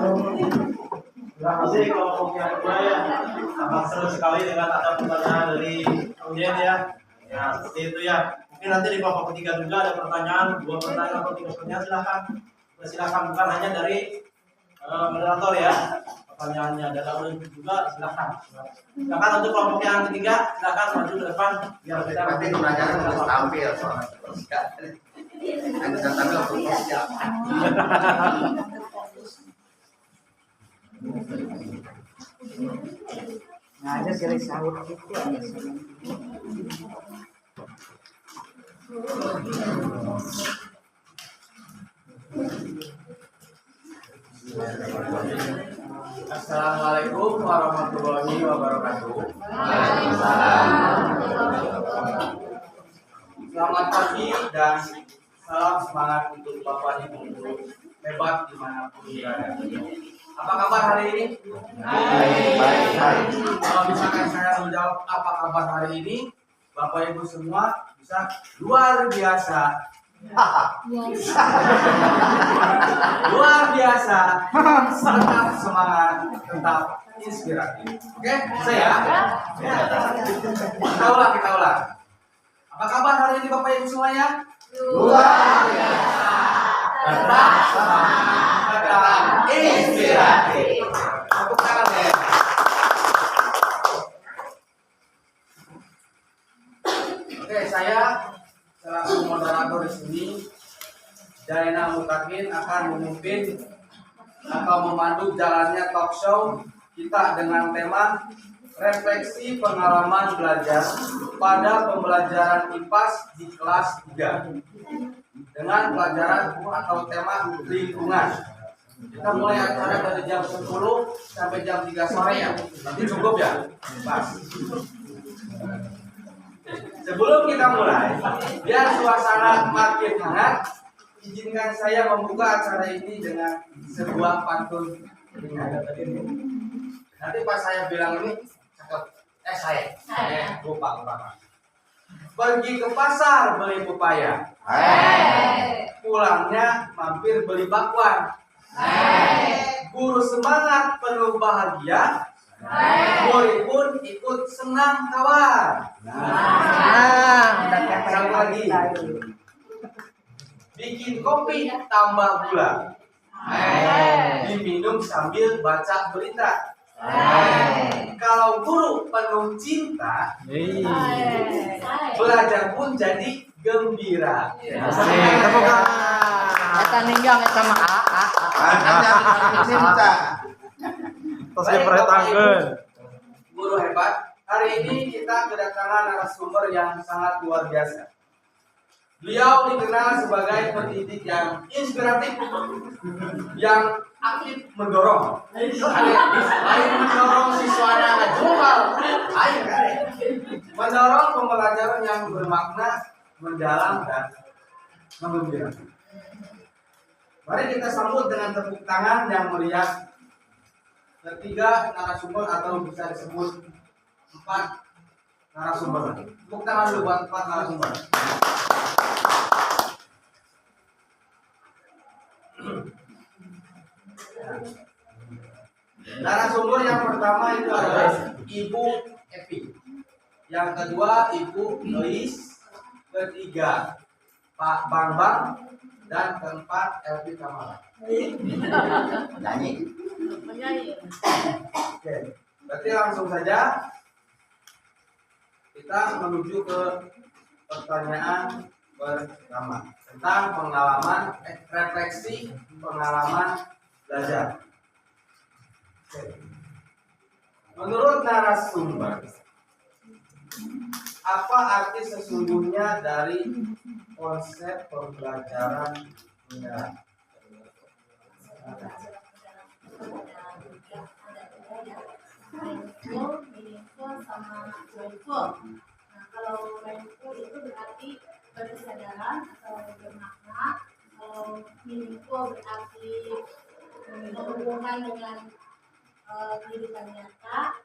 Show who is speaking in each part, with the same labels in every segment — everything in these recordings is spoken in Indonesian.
Speaker 1: Terima kasih kelompok yang kedua ya. Sangat seru sekali dengan ada pertanyaan dari Uyen ya. Ya seperti itu ya. Mungkin nanti di kelompok ketiga juga ada pertanyaan, 2 pertanyaan atau 3 pertanyaan silakan. Silakan bukan hanya dari moderator ya. Pertanyaannya dan lalu juga silakan. Silakan untuk kelompok yang ketiga silakan maju ke depan biar kita
Speaker 2: nanti pelajaran harus tampil soalnya. Nanti tampil untuk siap.
Speaker 3: Nah, ada seri sahur gitu.
Speaker 1: Assalamualaikum warahmatullahi wabarakatuh. Selamat pagi dan salam semangat untuk Bapak Ibu hebat dimanapun berada. Apa kabar hari ini?
Speaker 2: Baik.
Speaker 1: Kalau misalkan saya menjawab apa kabar hari ini, Bapak Ibu semua bisa luar biasa. Luar biasa, tetap semangat, tetap inspiratif. Oke, saya. Kita ulang. Apa kabar hari ini Bapak Ibu semuanya?
Speaker 2: Luar biasa.
Speaker 1: Tetap semangat, tetap inspiratif. Tepuk tangan ya. Oke, saya selaku moderator di sini, Jaina Mutakin akan memimpin atau memandu jalannya talk show kita dengan tema refleksi pengalaman belajar pada pembelajaran IPAS di kelas 3 dengan pelajaran atau tema lingkungan. Kita mulai acara dari jam 10 sampai jam 3 sore ya. Nanti cukup ya? Pas. Sebelum kita mulai, biar suasana makin hangat, izinkan saya membuka acara ini dengan sebuah pantun ringan. Nanti pas saya bilang ini, cakep. Saya lupa. Pergi ke pasar beli pepaya. Pulangnya mampir beli bakwan. Guru semangat penuh bahagia. Murid pun ikut senang kawan. Satu lagi. Bikin kopi tambah gula. Diminum sambil baca berita. Kalau guru penuh cinta, belajar pun jadi gembira.
Speaker 3: Eta ninggang eta mah
Speaker 2: Cinta.
Speaker 1: Terus diperhatikan. Guru hebat. Hari ini kita kedatangan narasumber yang sangat luar biasa. Beliau dikenal sebagai pendidik yang inspiratif, yang aktif mendorong. Lain mendorong siswanya ngajungal, mendorong pembelajaran yang bermakna, mendalam dan menggembirakan. Mari kita sambut dengan tepuk tangan yang meriah ketiga narasumber atau bisa disebut 4 narasumber. Tepuk tangan dulu buat 4 narasumber. Narasumber yang pertama itu adalah Ibu Epi, yang kedua Ibu Lois, ketiga Pak Bambang, dan keempat Elvi Kamala.
Speaker 2: Nyanyi.
Speaker 1: Oke, berarti langsung saja kita menuju ke pertanyaan pertama tentang refleksi pengalaman belajar. Oke. Menurut narasumber, apa arti sesungguhnya dari konsep pembelajaran menyerap?
Speaker 4: Meaningful sama joyful. Nah, kalau mindful itu berarti berkesadaran atau bermakna. Kalau meaningful berarti berhubungan dengan kehidupan nyata.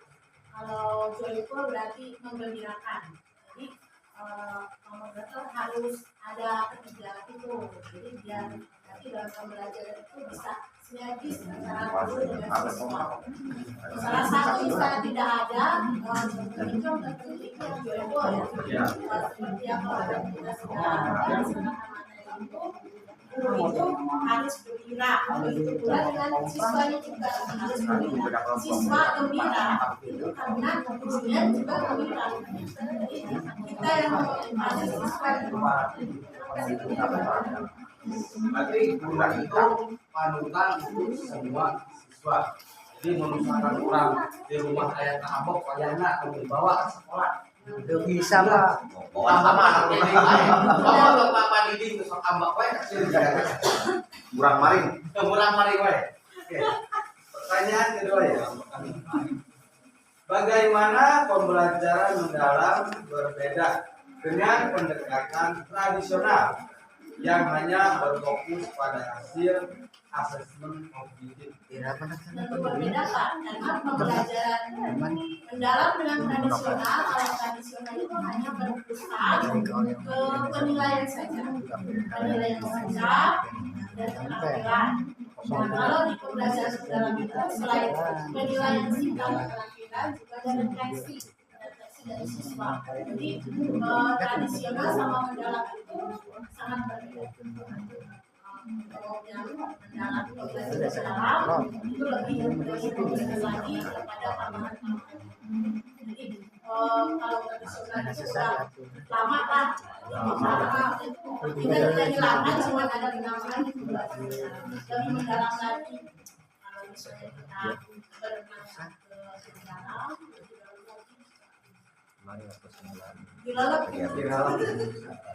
Speaker 4: Kalau joyful berarti menggembirakan. Jadi moderator harus ada ketiga itu. Jadi biar nanti dalam pembelajaran itu bisa sinergis antara guru dengan siswa. Salah satu misalnya tidak ada, ini contoh pendidik yang joyful ya. Seperti yang kalau ada kita sedang itu, guru itu harus gembira. Begitu pula dengan siswanya juga harus gembira. Siswa gembira itu karena gurunya juga gembira. Jadi kita yang memotivasi siswa itu.
Speaker 1: Berarti guru itu panutan untuk semua siswa. Jadi menusakan orang di rumah ayah kabok kayaknya kalau dibawa ke sekolah.
Speaker 3: Itu bisa Pak.
Speaker 1: Sama anaknya ini bawa ke Pak Didi ke sok ambak wae kecil.
Speaker 2: Kurang maring.
Speaker 1: Murah mari wae. Oke. Pertanyaan kedua ya. Bagaimana pembelajaran mendalam berbeda dengan pendekatan tradisional yang hanya berfokus pada hasil asesmen objektif?
Speaker 4: Tentu berbeda Pak, karena pembelajaran mendalam dengan tradisional, kalau tradisional itu hanya berpusat ke penilaian saja, dan keterampilan. Nah, kalau di pembelajaran mendalam itu selain penilaian singkat keterampilan juga ada refleksi dari siswa. Jadi tradisional sama mendalam itu sangat berbeda. Kalau yang mendalam mendalam itu lebih fokus lagi kepada tambahan-tambahan. Jadi kalau tradisional itu sudah lama lah, kita hilangkan cuma ada penamaan itu lebih mendalam lagi. Kalau misalnya kita berenang ke dalam,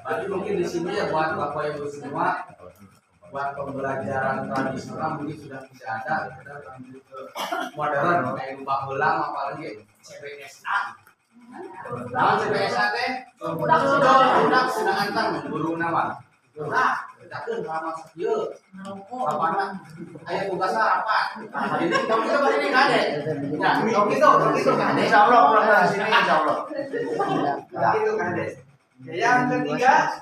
Speaker 1: Berarti mungkin di sini ya buat Bapak Ibu semua, buat pembelajaran tradisional mungkin sudah bisa ada, kita ambil ke modern kayak Mbak Ulang apalagi CBSA. Nah, CBSA teh budak sudah antar guru nama. Nah, kita kan lama sekieu. Bapakna aya tugasna rapat. Nah, ini kamu itu bari ini kade. Ya, gitu kade.
Speaker 2: Insyaallah pulang dari sini insyaallah.
Speaker 1: Gitu kade. Yang ketiga,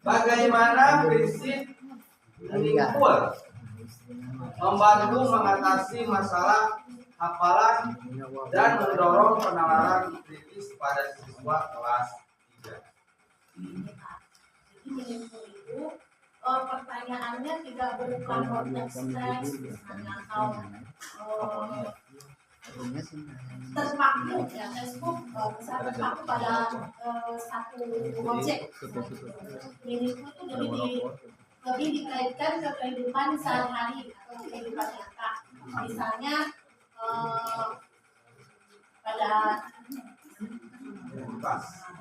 Speaker 1: bagaimana prinsip meaningful membantu mengatasi masalah hafalan dan mendorong penalaran kritis pada siswa kelas 3.
Speaker 4: Jadi meaningful itu pertanyaannya tidak berupa konteks teks misalnya atau terpaku ya Facebook misalnya terpaku pada satu objek. Meaningful itu jadi lebih dikaitkan ke kehidupan sehari-hari atau kehidupan nyata. Misalnya pada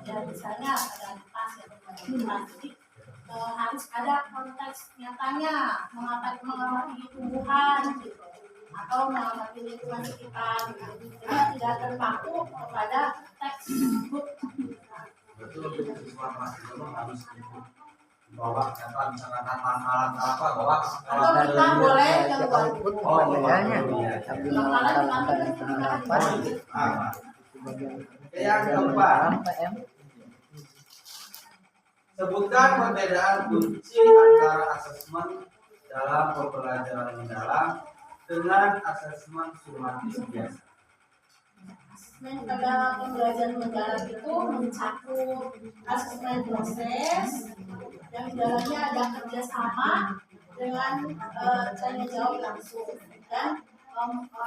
Speaker 4: ya misalnya ada pas ya jadi harus ada konteks nyatanya mengamati tumbuhan gitu atau mengamati lingkungan sekitar jadi tidak terpaku kepada textbook.
Speaker 1: Betul, siswa kelas 5 harus bawa kata misalkan alat apa bawa
Speaker 4: Atau kita boleh keluar.
Speaker 1: Yang keempat, sebutkan perbedaan kunci antara asesmen dalam pembelajaran mendalam dengan asesmen sumatif biasa.
Speaker 4: Asesmen pada pembelajaran mendalam itu mencakup asesmen proses yang di dalamnya ada kerjasama dengan tanya jawab langsung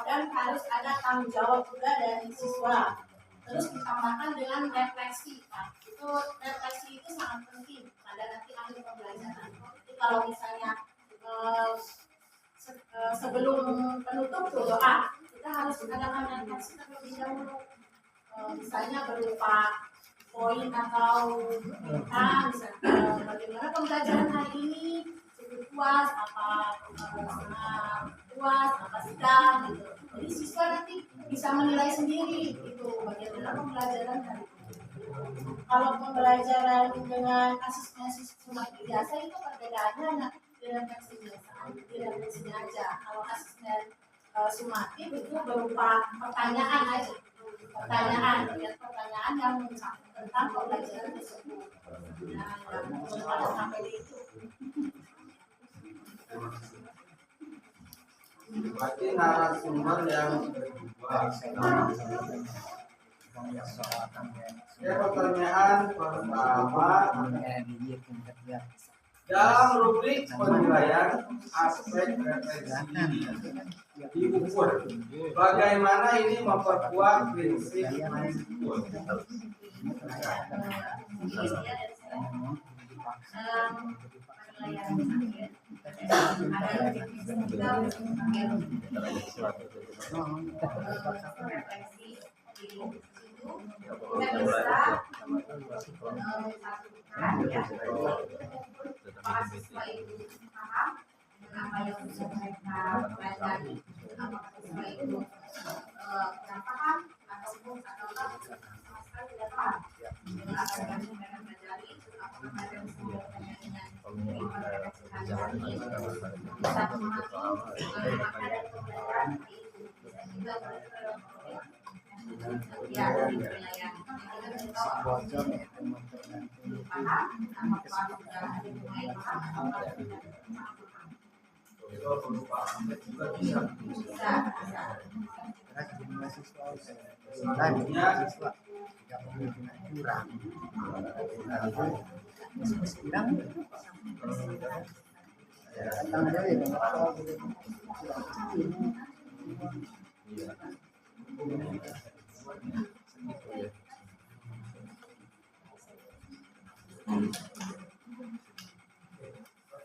Speaker 4: dan harus ada tanggung jawab juga dari siswa. Terus ditambahkan dengan refleksi, Pak. Itu refleksi itu sangat penting pada nanti akhir pembelajaran. Jadi kalau misalnya sebelum penutup doa, kita harus mengadakan refleksi terlebih dahulu. Misalnya berupa poin atau misalnya bagaimana pembelajaran hari ini, cukup puas, apa puas, apa sedang, gitu. Jadi siswa nanti bisa menilai sendiri itu bagaimana pembelajaran hari ini. Kalau pembelajaran dengan asesmen sumatif biasa itu perbedaannya hanya di refleksi biasa, di refleksinya aja. Kalau asesmen sumatif itu berupa pertanyaan aja. Pertanyaan yang mencakup tentang pembelajaran tersebut. Nah, yang sampai di itu.
Speaker 1: Berarti narasumber yang kedua. Ya, pertanyaan pertama, dalam rubrik penilaian aspek refleksi diukur, bagaimana ini memperkuat prinsip ukur?
Speaker 4: Mahasiswa itu paham dengan apa yang sudah mereka pelajari, apakah siswa itu kurang paham ataupun sama sekali tidak paham dengan apa yang mereka pelajari, apakah mereka bisa melakukannya dengan mereka sehari-hari, bisa memahami makna dari pembelajaran itu, bisa juga ya dari penilaian kita tahu paham apakah sudah mulai paham atau tidak
Speaker 1: Juga bisa.
Speaker 3: Selanjutnya tidak perlu kurang. Kurang. Datang aja ya.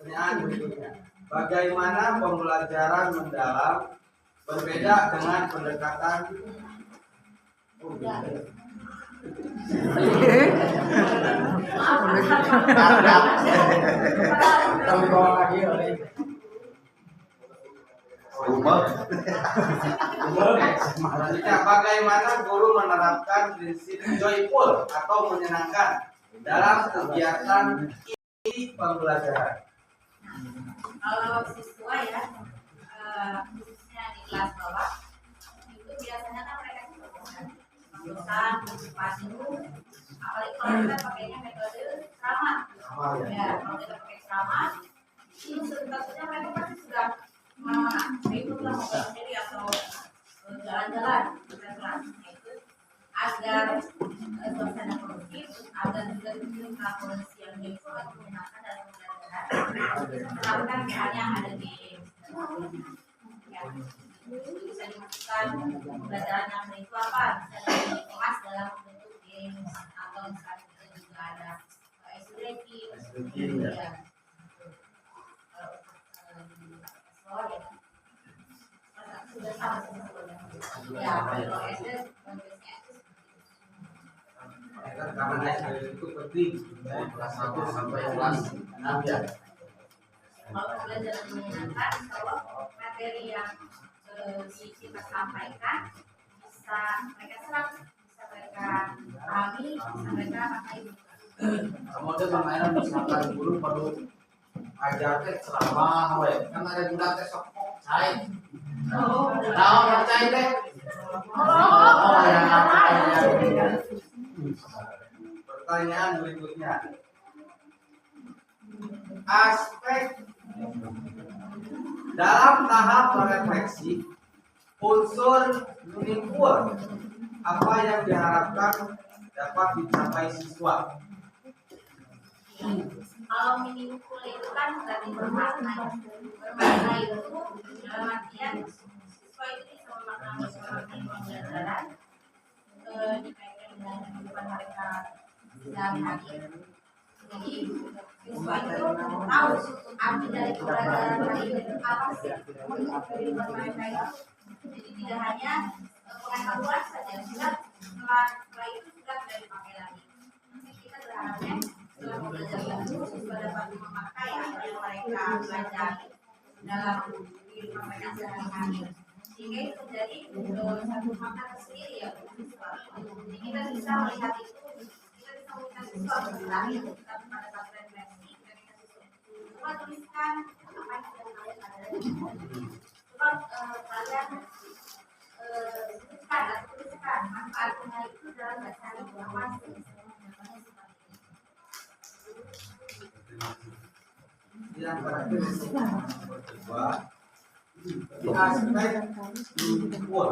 Speaker 1: Pertanyaan berikutnya, bagaimana pembelajaran mendalam berbeda dengan pendekatan Selanjutnya, bagaimana guru menerapkan prinsip joyful atau menyenangkan dalam kegiatan ini pembelajaran?
Speaker 4: kalau siswa ya khususnya di kelas bawah itu biasanya kan mereka juga masukkan padu, apalagi kalau kita pakainya metode ceramah ya, kalau kita pakai ceramah itu tentunya mereka pasti sudah ikutlah mau sendiri atau jalan-jalan ke kelas itu agar suasana kondusif, agar juga kondisi yang itu atau menyenangkan dalam pembelajaran misalnya ada game ya, bisa dimasukkan pembelajaran yang itu apa bisa dikemas dalam bentuk game atau misalnya kita juga ada ice breaking ya sudah sama ya kalau SD
Speaker 1: Karena itu penting dari kelas 1 sampai kelas 6 ya.
Speaker 4: kalau pembelajaran menyenangkan, kalau materi yang kita sampaikan bisa mereka serap, bisa mereka pahami, bisa mereka pakai.
Speaker 1: Kemudian permainan misalkan guru perlu ajar teh ceramah, kan ada juga teh sok cai. Nah, cai teh. Oh, ya. Pertanyaan berikutnya, aspek dalam tahap refleksi unsur meaningful apa yang diharapkan dapat dicapai siswa?
Speaker 4: Kalau meaningful itu kan berarti bermakna. Bermakna itu dalam artian siswa itu bisa memaknai pembelajaran dikaitkan dengan kehidupan mereka sehari-hari. Jadi siswa itu tahu arti dari pembelajaran hari itu apa sih untuk kehidupan mereka itu. Jadi tidak hanya pengetahuan saja, sudah setelah itu sudah tidak dipakai lagi. Kita berharapnya setelah belajar itu siswa dapat memakai apa yang mereka pelajari dalam kehidupan mereka sehari-hari. Sehingga itu menjadi satu makna tersendiri ya untuk siswa. Jadi kita bisa melihat itu, kita bisa melihat siswa berlari, tapi pada saat refleksi kita bisa coba tuliskan apa yang sudah kalian pelajari. Coba kalian sebutkan atau tuliskan manfaatnya itu dalam bahasa apa sih?
Speaker 1: Yang terakhir Dua, di aspek mengukur.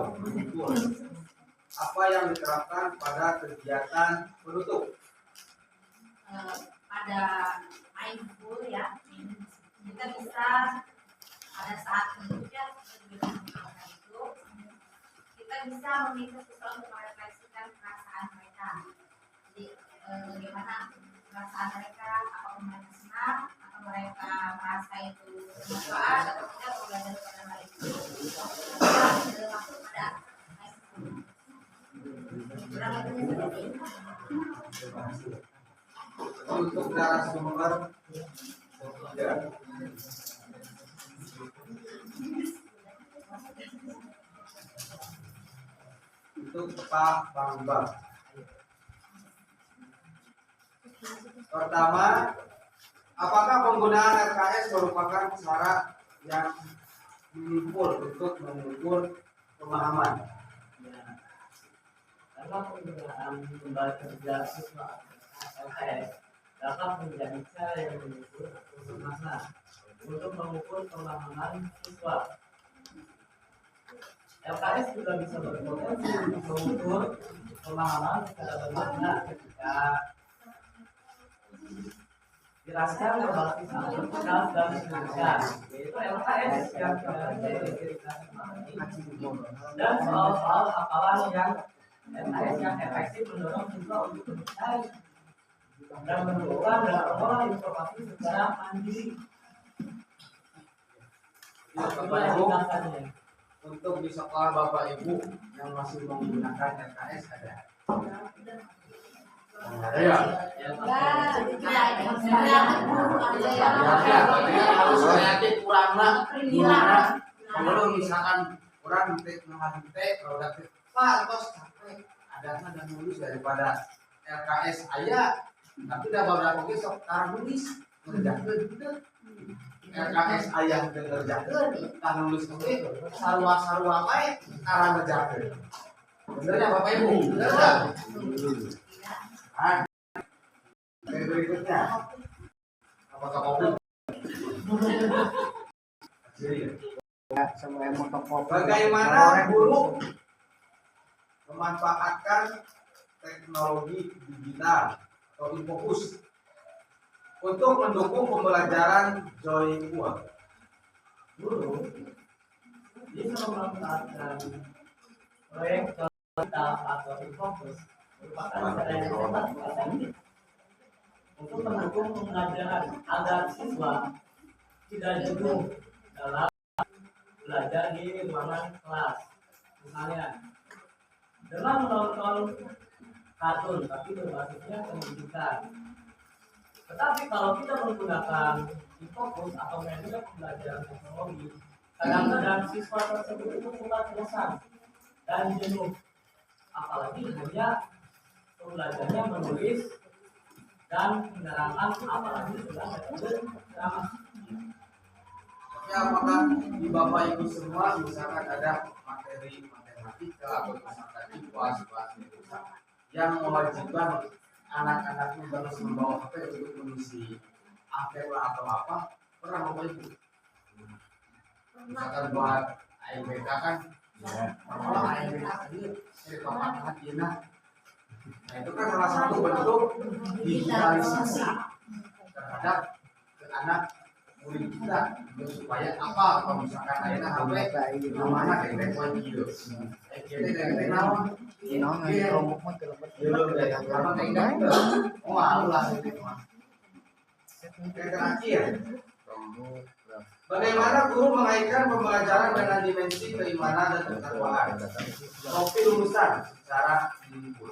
Speaker 1: Apa yang diterapkan pada kegiatan penutup?
Speaker 4: Pada mindful ya, kita bisa pada saat menutupnya itu kita bisa meminta seseorang untuk merefleksikan perasaan mereka. Jadi bagaimana perasaan mereka, apakah mereka senang atau mereka merasa itu bermanfaat atau tidak, belajar pada hal itu masuk pada mindful. Kurang lebih seperti itu.
Speaker 1: Untuk narasumber ketiga. Untuk Pak Bambang. Pertama, apakah penggunaan RKS merupakan cara yang meaningful untuk mengukur pemahaman?
Speaker 5: Ya, karena penggunaan kembali kerja siswa LKS dapat menjadi cara yang mengukur atau bermakna untuk mengukur pemahaman siswa. LKS juga bisa berpotensi untuk mengukur pemahaman secara bermakna ketika diraskan berbasis aktivitas dan tulisan, yaitu LKS yang verifikasi matematik dan soal-soal hafalan yang LKS yang efektif mendorong siswa untuk mencari dan mengelola dan mengolah informasi secara mandiri.
Speaker 1: Bapak Ibu, untuk di sekolah Bapak Ibu yang masih menggunakan RKS ada? Ada ya? Harus kreatif kurang kalau misalkan kurang kalau dapat Pak tos capek ada nulis daripada RKS ayah tapi udah beberapa kali sekarang nulis ngerjakeun RKS ayah udah ngerjakeun tak nulis oke sarua bae cara ngerjakeun bener ya Bapak Ibu bener enggak? Berikutnya apakah kopi? Bagaimana guru memanfaatkan teknologi digital atau infokus untuk mendukung pembelajaran Joyful?
Speaker 5: Guru bisa memanfaatkan proyek digital atau infokus merupakan cara yang sangat efektif untuk mendukung pembelajaran agar siswa tidak jenuh dalam belajar di ruangan kelas. Misalnya dengan menonton kartun tapi berbasisnya pendidikan. Tetapi kalau kita menggunakan infokus atau media pembelajaran teknologi, kadang-kadang siswa tersebut itu cepat bosan dan jenuh, apalagi hanya pembelajarannya menulis dan menerangkan, apalagi sudah metode ceramah.
Speaker 1: Ya, apakah di Bapak Ibu semua misalkan ada materi matematika atau misalkan IPA yang mewajibkan anak-anaknya harus membawa HP untuk mengisi angket atau apa, pernah Bapak Ibu? Misalkan buat AIBK kan, kalau AIBK ini papakan Dina. Nah itu kan salah satu bentuk digitalisasi terhadap ke anak murid kita supaya apa kalau misalkan ayeuna HP mana kayak poin gitu. Jadi kayak naon?
Speaker 3: Rombok mah kelebet.
Speaker 1: Oh, Allah itu mah. Terakhir, bagaimana guru mengaitkan pembelajaran dengan dimensi keimanan dan ketakwaan? Kopi lulusan secara diimpul.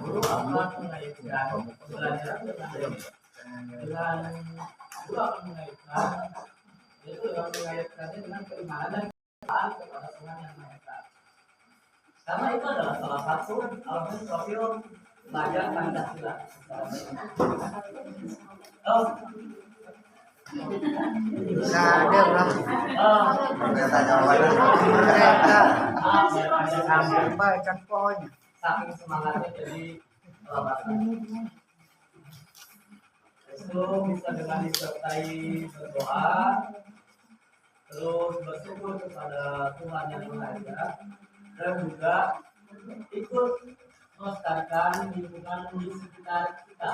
Speaker 5: Guru akan mengaitkan pembelajaran dengan guru akan mengaitkan yaitu mengaitkannya dengan keimanan dan ketakwaan kepada Tuhan yang Maha Esa. Karena itu adalah salah satu elemen profil belajar Pancasila.
Speaker 3: Sadar lah. Baca poinnya.
Speaker 5: Saking semangatnya jadi pelabaran. Itu bisa dengan disertai berdoa terus bersyukur kepada Tuhan yang Maha Esa, dan juga ikut melestarikan lingkungan di sekitar kita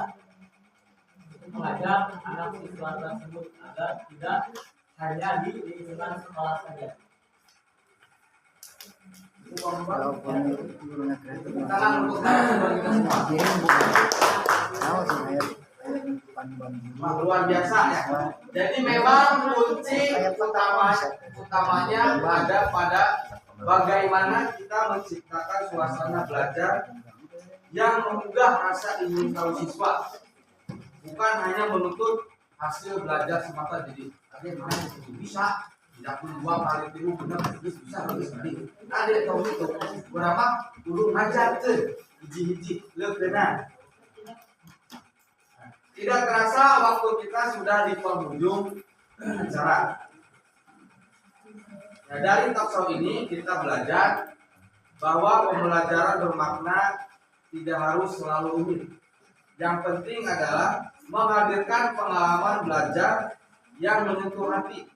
Speaker 5: untuk mengajak anak siswa tersebut agar tidak hanya di lingkungan sekolah saja.
Speaker 3: Walaupun gurunya kreatif.
Speaker 1: Tangan untuk narasumber kita semua.
Speaker 3: Kirim bukan. Tahu sih ayat bukan
Speaker 1: Wah, luar biasa ya. Jadi memang kunci utamanya ada pada bagaimana kita menciptakan suasana belajar yang menggugah rasa ingin tahu siswa, bukan hanya menuntut hasil belajar semata. Jadi mana bisa tidak perlu 2 kali 3 benar bisa lebih sekali. Ada tahu itu berapa dulu ngajar tuh hiji-hiji lekena. Tidak terasa waktu kita sudah di penghujung acara. Nah, dari talkshow ini kita belajar bahwa pembelajaran bermakna tidak harus selalu unik. Yang penting adalah menghadirkan pengalaman belajar yang menyentuh hati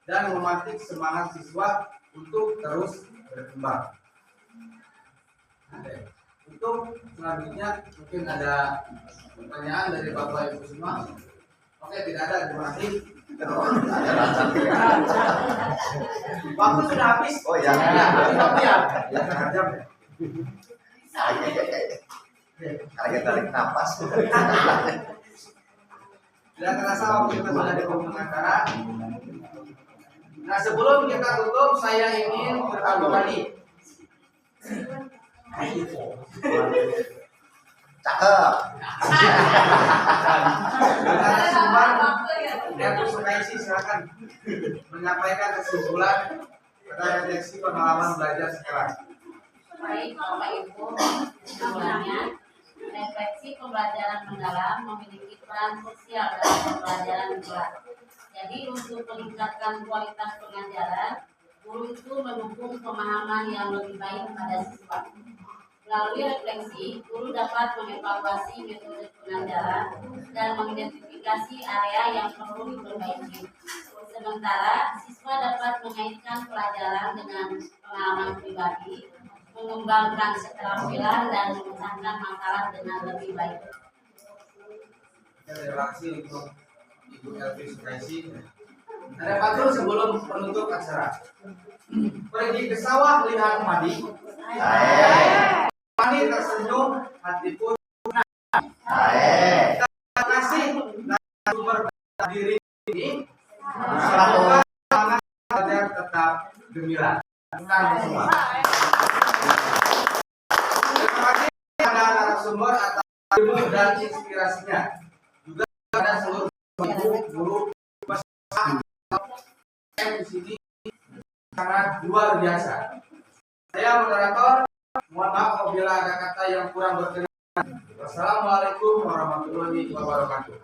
Speaker 1: dan memantik semangat siswa untuk terus berkembang. Untuk selanjutnya mungkin ada pertanyaan dari Bapak Ibu semua. Oke, tidak ada, terima kasih. Waktu sudah habis.
Speaker 2: Oh ya.
Speaker 1: Tapi ya, setengah jam ya.
Speaker 2: Kaget tarik napas.
Speaker 1: Tidak terasa waktu kita sudah di penghujung acara. Nah, sebelum kita tutup, saya ingin bertamu lagi.
Speaker 2: Cakep.
Speaker 1: Narasumber yang suka isi silakan menyampaikan kesimpulan pada refleksi pengalaman belajar sekarang.
Speaker 6: Baik Bapak Ibu, kesimpulannya refleksi pembelajaran mendalam memiliki peran krusial dalam pembelajaran kelas. Jadi untuk meningkatkan kualitas pengajaran, guru itu mendukung pemahaman yang lebih baik pada siswa. Melalui refleksi, guru dapat mengevaluasi metode pengajaran dan mengidentifikasi area yang perlu diperbaiki. Sementara, siswa dapat mengaitkan pelajaran dengan pengalaman pribadi, mengembangkan keterampilan dan memecahkan masalah dengan lebih baik.
Speaker 1: Terima kasih untuk Ibu Elvi Sukaisi. Ada patur sebelum penutup acara. Pergi ke sawah melihat padi. Padi tersenyum, hati pun terima kasih narasumber diri ini. Semoga semangat belajar tetap gemilang. Terima semua. Terima kasih pada narasumber atas ilmu dan inspirasinya. Juga pada seluruh guru di sini sangat luar biasa. Saya moderator, mohon maaf apabila ada kata yang kurang berkenan. Wassalamualaikum warahmatullahi wabarakatuh.